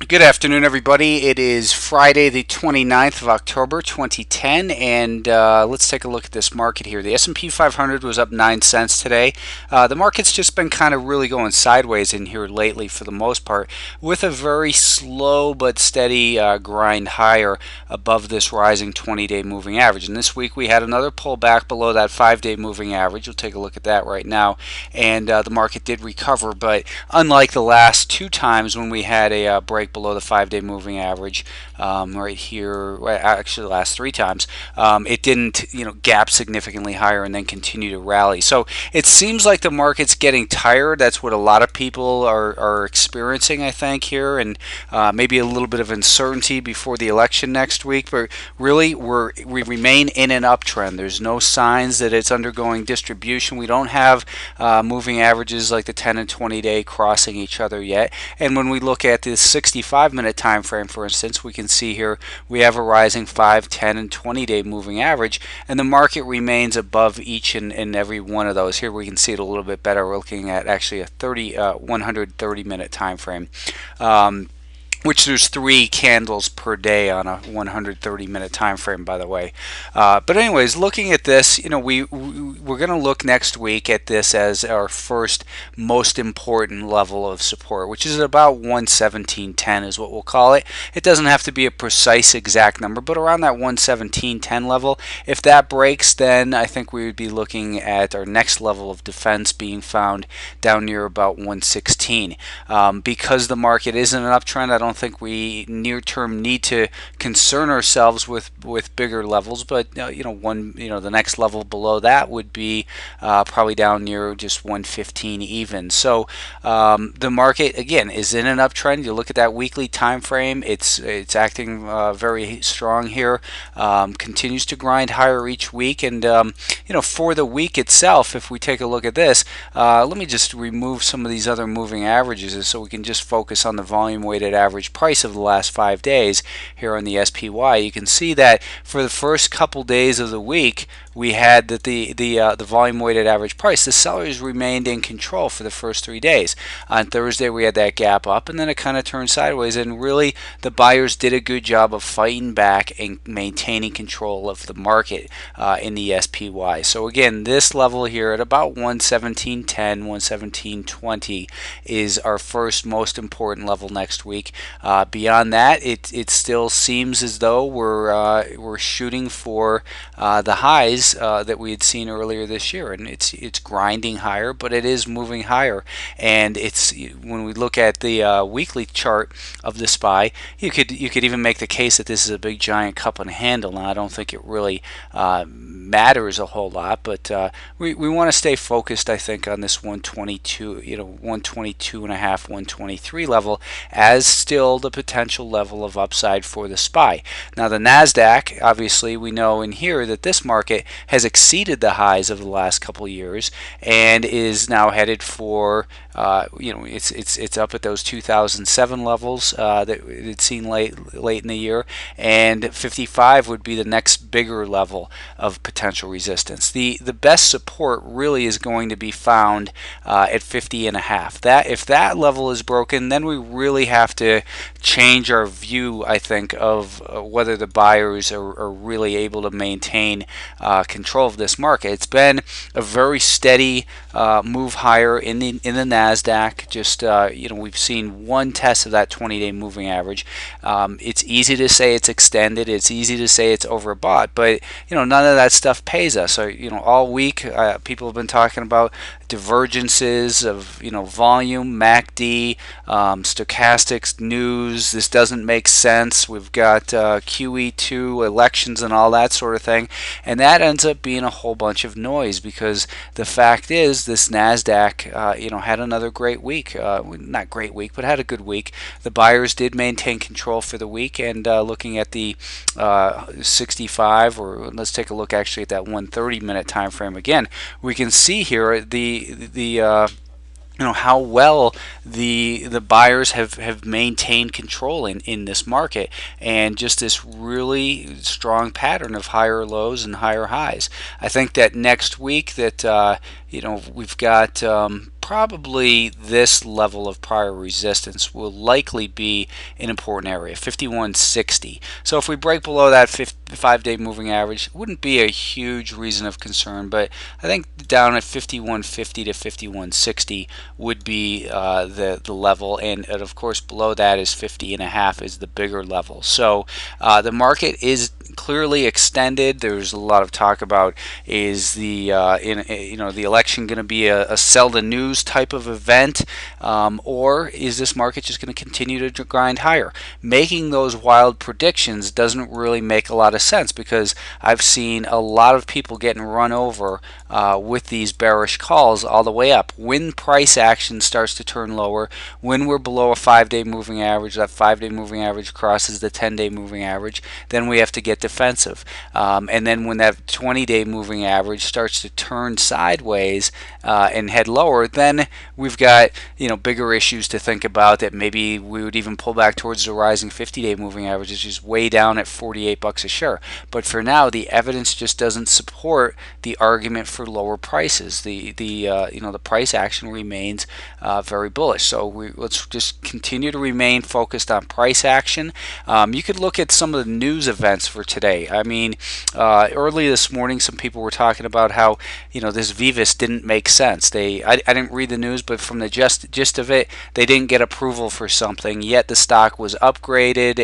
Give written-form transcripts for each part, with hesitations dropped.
Good afternoon, everybody. It is Friday, the 29th of October, 2010, and let's take a look at this market here. The S&P 500 was up 9 cents today. The market's just been kind of really going sideways in here lately for the most part, with a very slow but steady grind higher above this rising 20-day moving average. And this week we had another pullback below that 5-day moving average. We'll take a look at that right now. And the market did recover, but unlike the last two times when we had a break below the 5-day moving average, right here, well, actually the last three times, it didn't, gap significantly higher and then continue to rally. So it seems like the market's getting tired. That's what a lot of people are experiencing, I think, here, and maybe a little bit of uncertainty before the election next week. But really, we remain in an uptrend. There's no signs that it's undergoing distribution. We don't have moving averages like the 10 and 20 day crossing each other yet. And when we look at the 65-minute time frame, for instance, we can see here we have a rising 5, 10, and 20-day moving average, and the market remains above each and every one of those. Here we can see it a little bit better. We're looking at actually a 130-minute time frame. Which there's 3 candles per day on a 130-minute time frame, by the way. But anyways, looking at this, we're going to look next week at this as our first most important level of support, which is about 117.10 is what we'll call it. It doesn't have to be a precise exact number, but around that 117.10 level. If that breaks, then I think we would be looking at our next level of defense being found down near about 116. Because the market is in an uptrend, I don't think we near term need to concern ourselves with bigger levels, but the next level below that would be probably down near just 115 even. So the market again is in an uptrend. You look at that weekly time frame, it's acting very strong here, continues to grind higher each week. And for the week itself, if we take a look at this, let me just remove some of these other moving averages so we can just focus on the volume weighted average price of the last 5 days here on the SPY. You can see that for the first couple days of the week, we had that the volume weighted average price, the sellers remained in control for the first 3 days. On Thursday we had that gap up, and then it kind of turned sideways, and really the buyers did a good job of fighting back and maintaining control of the market in the SPY. So again, this level here at about 117.10, 117.20 is our first most important level next week. Beyond that, it still seems as though we're shooting for the highs that we had seen earlier this year, and it's grinding higher, but it is moving higher. And it's when we look at the weekly chart of the SPY, you could even make the case that this is a big giant cup and handle. Now I don't think it really matters a whole lot, but we want to stay focused, I think, on this 122, 122 and a half, 123 level as still the potential level of upside for the SPY. Now the Nasdaq, obviously, we know in here that this market has exceeded the highs of the last couple of years and is now headed for it's up at those 2007 levels that it's seen late in the year, and 55 would be the next bigger level of potential resistance. The best support really is going to be found at 50 and a half. If that level is broken, then we really have to change our view, I think, of whether the buyers are really able to maintain control of this market. It's been a very steady move higher in the Nasdaq. Just we've seen one test of that 20-day moving average. It's easy to say it's extended. It's easy to say it's overbought, but none of that stuff pays us. So all week people have been talking about divergences of volume, MACD, stochastics, news. This doesn't make sense. We've got QE2 elections and all that sort of thing, and that ends up being a whole bunch of noise, because the fact is this Nasdaq had another great week. Not great week, but had a good week. The buyers did maintain control for the week, and looking at the 65, or let's take a look actually at that 130-minute time frame again, we can see here how well the buyers have maintained control in this market, and just this really strong pattern of higher lows and higher highs. I think that next week that we've got probably this level of prior resistance will likely be an important area, 5160. So if we break below that 5-day moving average, it wouldn't be a huge reason of concern, but I think down at 5150 to 5160 would be the level, and of course below that is 50.5 is the bigger level. So the market is clearly extended. There's a lot of talk about, is the the election going to be a sell the news type of event, or is this market just going to continue to grind higher? Making those wild predictions doesn't really make a lot of sense, because I've seen a lot of people getting run over with these bearish calls all the way up. When price action starts to turn lower, when we're below a 5-day moving average, that 5-day moving average crosses the 10-day moving average, then we have to get defensive. And then when that 20-day moving average starts to turn sideways and head lower, then we've got bigger issues to think about, that maybe we would even pull back towards the rising 50-day moving average, which is way down at 48 bucks a share. But for now, the evidence just doesn't support the argument for lower prices. The price action remains very bullish. So let's just continue to remain focused on price action. You could look at some of the news events for today. I mean, early this morning, some people were talking about how this Vivus didn't make sense. I didn't read the news, but from the gist of it, they didn't get approval for something, yet the stock was upgraded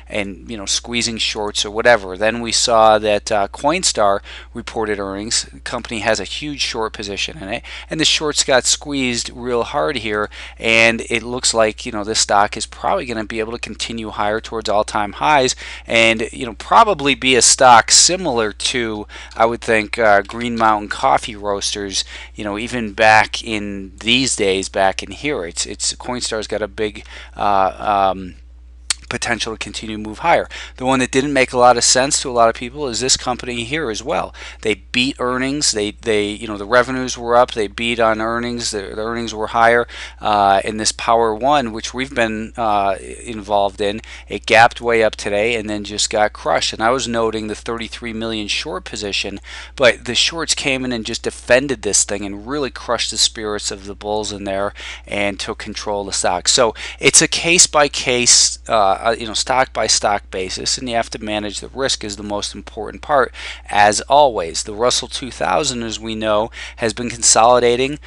and squeezing shorts or whatever. Then we saw that Coinstar reported earnings. The company has a huge short position in it, and the shorts got squeezed real hard here, and it looks like this stock is probably going to be able to continue higher towards all-time highs, and probably be a stock similar to, I would think, Green Mountain Coffee Roasters. Even back in these days, back in here, it's Coinstar's got a big potential to continue to move higher. The one that didn't make a lot of sense to a lot of people is this company here as well. They beat earnings. The revenues were up. They beat on earnings. The earnings were higher. In this Power One, which we've been involved in, it gapped way up today and then just got crushed. And I was noting the 33 million short position, but the shorts came in and just defended this thing and really crushed the spirits of the bulls in there and took control of the stock. So it's a case by case, stock by stock basis, and you have to manage the risk is the most important part, as always. The Russell 2000, as we know, has been consolidating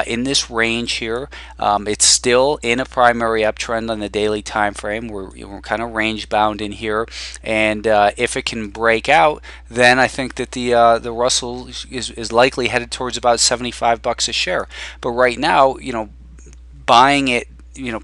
in this range here. It's still in a primary uptrend on the daily time frame. We're kind of range bound in here, and if it can break out, then I think that the Russell is likely headed towards about 75 bucks a share. But right now, buying it,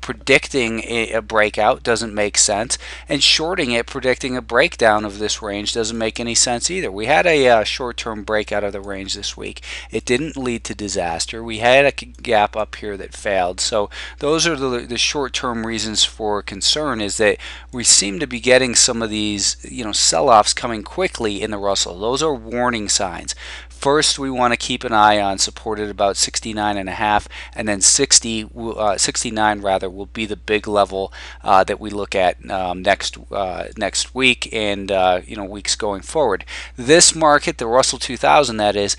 predicting a breakout doesn't make sense, and shorting it, predicting a breakdown of this range, doesn't make any sense either. We had a short-term breakout of the range this week. It didn't lead to disaster. We had a gap up here that failed. So those are the short-term reasons for concern, is that we seem to be getting some of these sell-offs coming quickly in the Russell. Those are warning signs. First, we want to keep an eye on support at about 69.5, and then 69 rather will be the big level that we look at next week and weeks going forward. This market, the Russell 2000, that is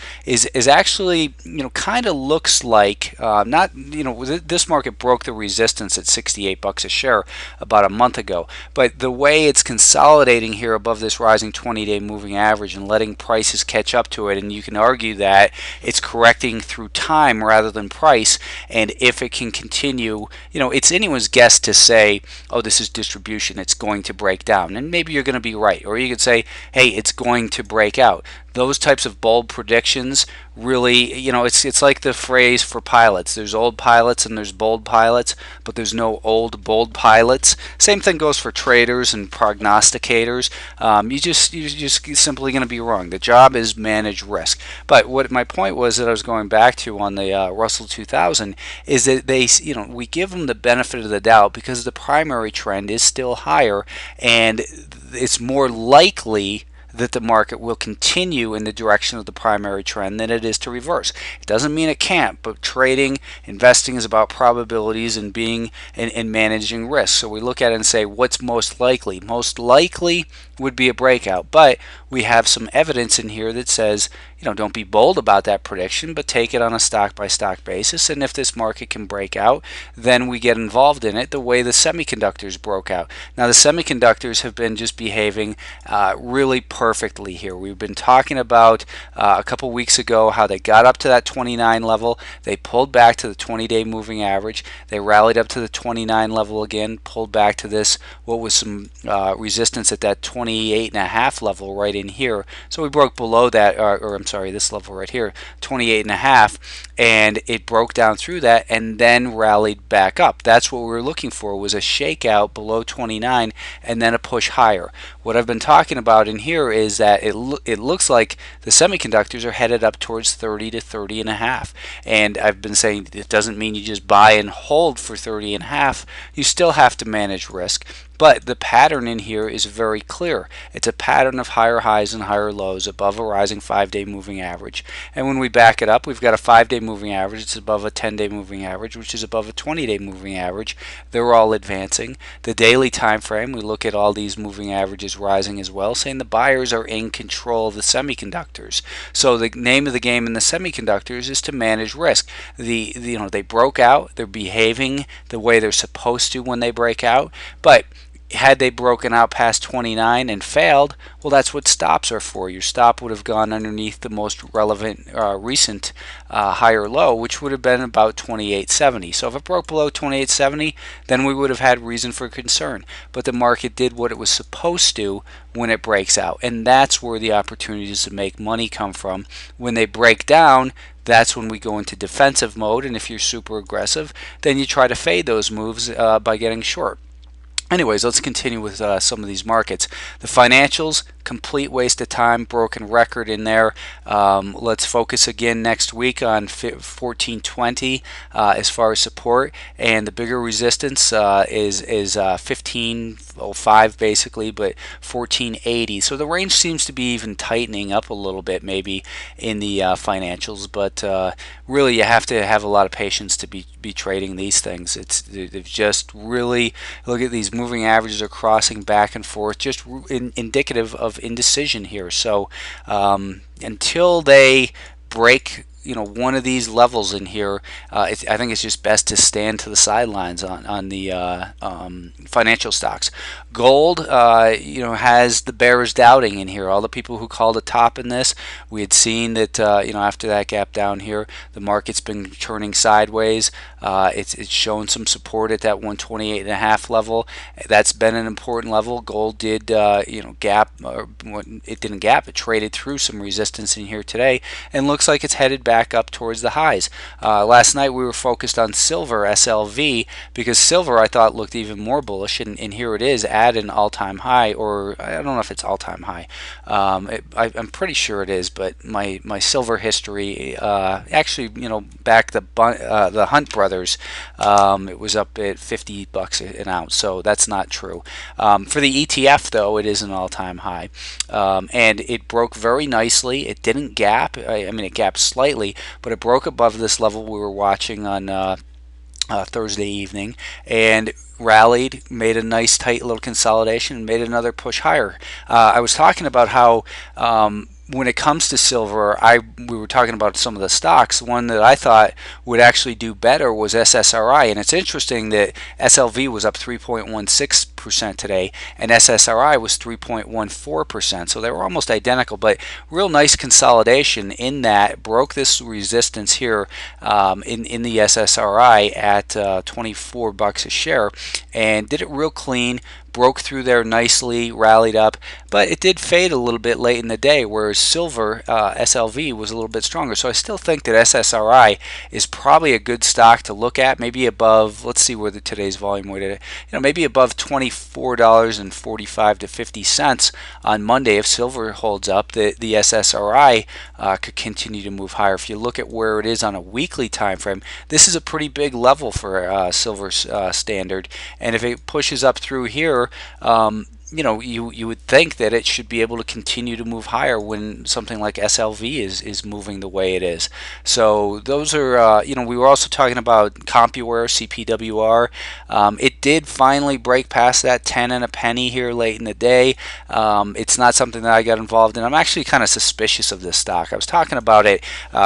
actually kind of looks like this market broke the resistance at 68 bucks a share about a month ago, but the way it's consolidating here above this rising 20-day moving average and letting prices catch up to it, and you can argue that it's correcting through time rather than price, and if it can continue, it's anyone's guess to say, oh, this is distribution, it's going to break down, and maybe you're going to be right, or you could say, hey, it's going to break out. Those types of bold predictions really, it's like the phrase for pilots. There's old pilots and there's bold pilots, but there's no old bold pilots. Same thing goes for traders and prognosticators. You're just simply going to be wrong. The job is manage risk. But what my point was that I was going back to on the Russell 2000 is that we give them the benefit of the doubt because the primary trend is still higher, and it's more likely that the market will continue in the direction of the primary trend than it is to reverse. It doesn't mean it can't, but trading, investing is about probabilities and being and managing risk. So we look at it and say, what's most likely? Most likely would be a breakout, but we have some evidence in here that says, don't be bold about that prediction, but take it on a stock by stock basis. And if this market can break out, then we get involved in it the way the semiconductors broke out. Now, the semiconductors have been just behaving really perfectly here. We've been talking about a couple weeks ago how they got up to that 29 level. They pulled back to the 20-day moving average. They rallied up to the 29 level again, pulled back to this, what was some resistance at that 28.5 level right in here. So we broke below that, or I'm sorry, this level right here, 28.5, and it broke down through that and then rallied back up. That's what we were looking for, was a shakeout below 29 and then a push higher. What I've been talking about in here is that it looks like the semiconductors are headed up towards 30 to 30.5, and I've been saying it doesn't mean you just buy and hold for 30.5. You still have to manage risk. But the pattern in here is very clear. It's a pattern of higher highs and higher lows above a rising 5-day moving average. And when we back it up, we've got a 5-day moving average. It's above a 10-day moving average, which is above a 20-day moving average. They're all advancing. The daily time frame, we look at all these moving averages rising as well, saying the buyers are in control of the semiconductors. So the name of the game in the semiconductors is to manage risk. They broke out. They're behaving the way they're supposed to when they break out. But had they broken out past 29 and failed, well, that's what stops are for. Your stop would have gone underneath the most relevant recent higher low, which would have been about 28.70. So if it broke below 28.70, then we would have had reason for concern. But the market did what it was supposed to when it breaks out, and that's where the opportunities to make money come from. When they break down, that's when we go into defensive mode, and if you're super aggressive, then you try to fade those moves by getting short. Anyways, let's continue with some of these markets. The financials, complete waste of time, broken record in there. Let's focus again next week on 1420 as far as support, and the bigger resistance is 1505 basically, but 1480. So the range seems to be even tightening up a little bit maybe in the financials, but really you have to have a lot of patience to be trading these things. They've just really, look at these moving averages are crossing back and forth, just indicative of indecision here. So until they break one of these levels in here, I think it's just best to stand to the sidelines on the financial stocks. Gold, has the bears doubting in here. All the people who called a top in this, we had seen that, after that gap down here, the market's been turning sideways. It's shown some support at that 128.5 level. That's been an important level. Gold did, gap, or it didn't gap. It traded through some resistance in here today, and looks like it's headed back up towards the highs. Last night we were focused on silver, SLV, because silver I thought looked even more bullish, and here it is at an all-time high, or I don't know if it's all-time high. I'm pretty sure it is, but my silver history, actually, back the Hunt brothers, it was up at $50 an ounce, so that's not true. For the ETF though, it is an all-time high, and it broke very nicely. It didn't gap. I mean, it gapped slightly, but it broke above this level we were watching on Thursday evening, and rallied, made a nice tight little consolidation, and made another push higher. I was talking about how when it comes to silver, we were talking about some of the stocks. One that I thought would actually do better was SSRI, and it's interesting that SLV was up 3.16% today, and SSRI was 3.14%. So they were almost identical, but real nice consolidation in that. Broke this resistance here in the SSRI at $24 a share, and did it real clean. Broke through there nicely, rallied up, but it did fade a little bit late in the day, whereas silver, SLV, was a little bit stronger. So I still think that SSRI is probably a good stock to look at, maybe above, let's see where today's volume weighted, maybe above $24.45 to 50 cents on Monday. If silver holds up, the SSRI could continue to move higher. If you look at where it is on a weekly time frame, this is a pretty big level for silver standard, and if it pushes up through here, you would think that it should be able to continue to move higher when something like SLV is moving the way it is. So those are, we were also talking about CompuWare, CPWR. It did finally break past that 10 and a penny here late in the day. It's not something that I got involved in. I'm actually kind of suspicious of this stock. I was talking about it,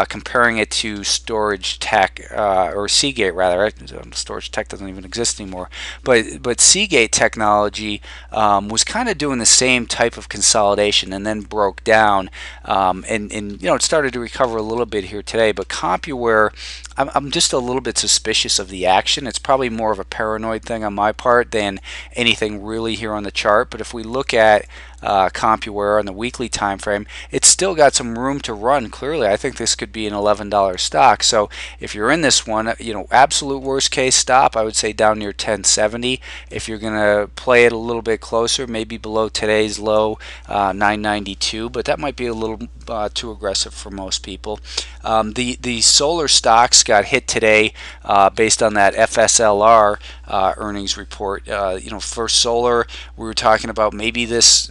comparing it to Storage Tech, or Seagate rather. Storage Tech doesn't even exist anymore. But Seagate Technology was kind of doing the same type of consolidation and then broke down, and it started to recover a little bit here today. But CompuWare, I'm just a little bit suspicious of the action. It's probably more of a paranoid thing on my part than anything really here on the chart. But if we look at CompuWare on the weekly time frame, it's still got some room to run. Clearly, I think this could be an $11 stock. So if you're in this one, absolute worst case stop, I would say down near 1070. If you're going to play it a little bit closer, maybe below today's low, 992, but that might be a little too aggressive for most people. The solar stocks got hit today based on that FSLR earnings report. First Solar, we were talking about maybe this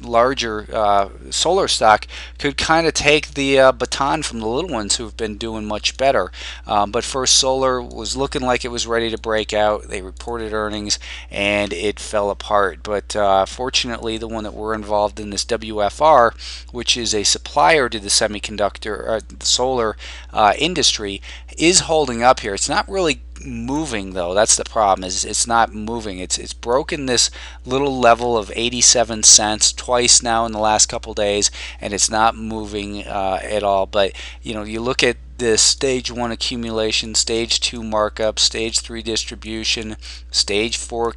larger solar stock could kind of take the baton from the little ones who have been doing much better. But First Solar was looking like it was ready to break out. They reported earnings and it fell apart. But fortunately, the one that we're involved in, this WFR, which is a supplier to the semiconductor, the solar industry, is holding up here. It's not really moving though. That's the problem. Is it's not moving. It's broken this little level of 87 cents twice now in the last couple days, and it's not moving at all. But you look at this stage 1 accumulation, stage 2 markup, stage 3 distribution, stage 4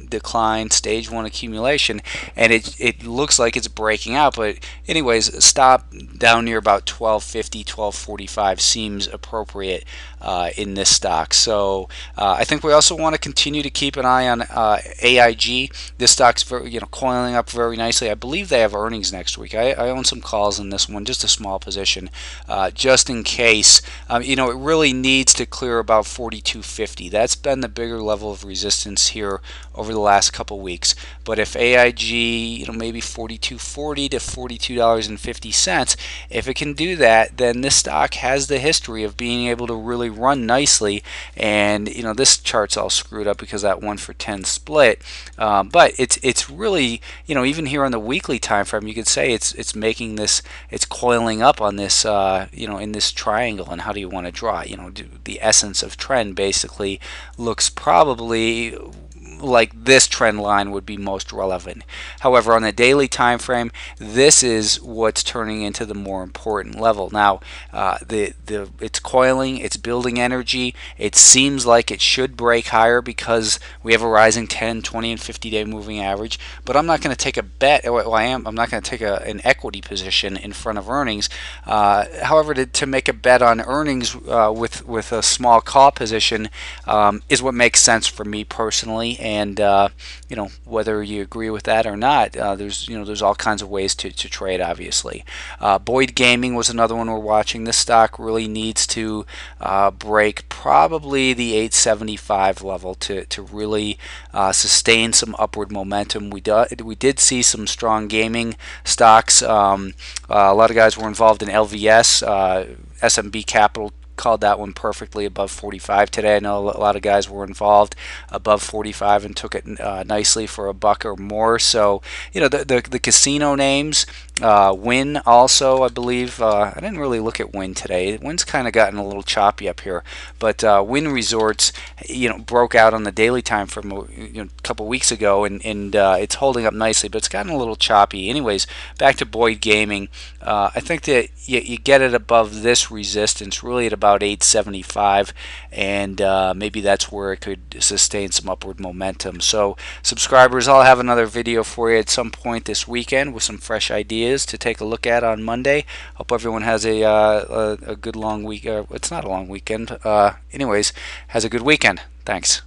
decline, stage 1 accumulation, and it looks like it's breaking out. But anyways, a stop down near about 1250, 1245 seems appropriate in this stock. So I think we also want to continue to keep an eye on AIG. This stock's coiling up very nicely. I believe they have earnings next week. I own some calls in this one, just a small position, just in case. It really needs to clear about 42.50. That's been the bigger level of resistance here over the last couple weeks. But if AIG, maybe 42.40 to $42.50, if it can do that, then this stock has the history of being able to really run nicely. And this chart's all screwed up because of that 1 for 10 split. But it's really, even here on the weekly time frame, you could say it's making this, it's coiling up on this, in this triangle. And how do you want to draw it? The essence of trend basically looks probably like this trend line would be most relevant. However, on the daily time frame, this is what's turning into the more important level. Now, it's coiling, it's building energy. It seems like it should break higher because we have a rising 10, 20, and 50-day moving average. But I'm not going to take a bet. Well, I'm not going to take an equity position in front of earnings. However, to make a bet on earnings with a small call position is what makes sense for me personally. And whether you agree with that or not, there's all kinds of ways to trade. Obviously, Boyd Gaming was another one we're watching. This stock really needs to break probably the 875 level to really sustain some upward momentum. We did see some strong gaming stocks. A lot of guys were involved in LVS. SMB Capital called that one perfectly above 45 today. I know a lot of guys were involved above 45 and took it nicely for $1 or more. So the casino names, Wynn also, I believe. I didn't really look at Wynn today. Wynn's kind of gotten a little choppy up here, but Wynn Resorts, broke out on the daily time from a couple weeks ago, and it's holding up nicely, but it's gotten a little choppy. Anyways, back to Boyd Gaming. I think that you get it above this resistance, really at about 875, and maybe that's where it could sustain some upward momentum. So subscribers, I'll have another video for you at some point this weekend with some fresh ideas to take a look at on Monday. Hope everyone has a good long week. It's not a long weekend. Anyways, has a good weekend. Thanks.